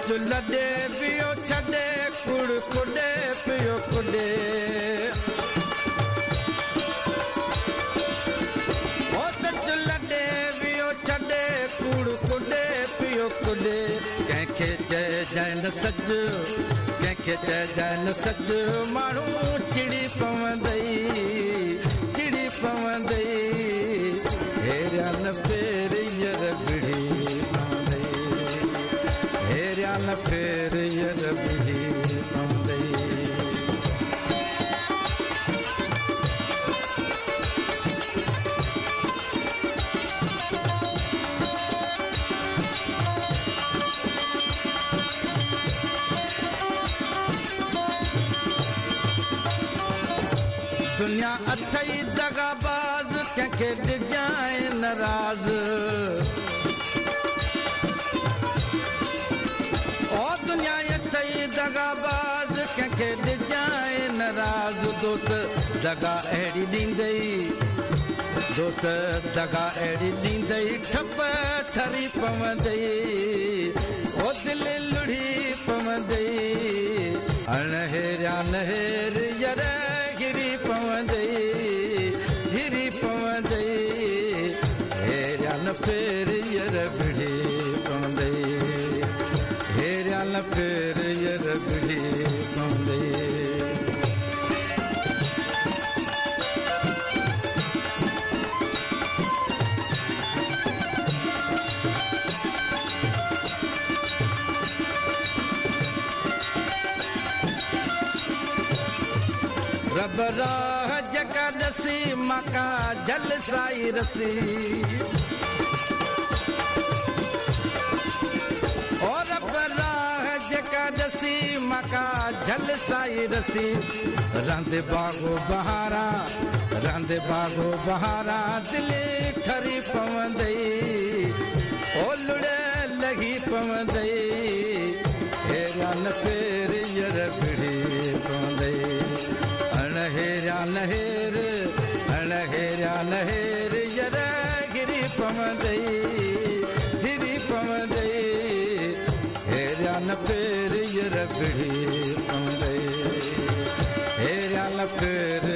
लॾे पियो छॾे कुड़ कुॾे पियो कुॾे ओ सच लॾे पियो छॾे कुड़ कुॾे पियो कुॾे कंहिंखे चइजांइ न सच कंहिंखे चइजांइ न सच माण्हू चिड़ी पवंदई हेरिया न फेर यर बिड़ी पवंदई हेरिया न फेर यर बिड़ी पवंदई दुनिया अथई दगाबाज कंहिंखे ॾिजांइ नाराज़ ओ दुनिया अथई दगाबाज कंहिंखे ॾिजांइ नाराज़ दोस्त दगा अहिड़ी ॾींदई दोस्त दगा अहिड़ी ॾींदई ठप ठरी पवंदई ओ दिलि लुड़ी पवंदई अणहेरिया नहेर यर गिरी पवंदई हेरिया न फेर यर बिड़ी पवंदई हेरिया न फेर यर बिड़ी पवंदई रब राह जका दसी मका जल साई रसी ओ रब राह जका दसी मका जल साई रसी रंद बागो बहारा दिली ठरी पवंदई ओ लुड़े लगी पवंदई हेरिया न फेर यर बिड़ी पवंदई अणहेरिया नहेर यर गिरी पवंदई हेरिया न फेर यर बिड़ी पवंदई हेरिया न फेर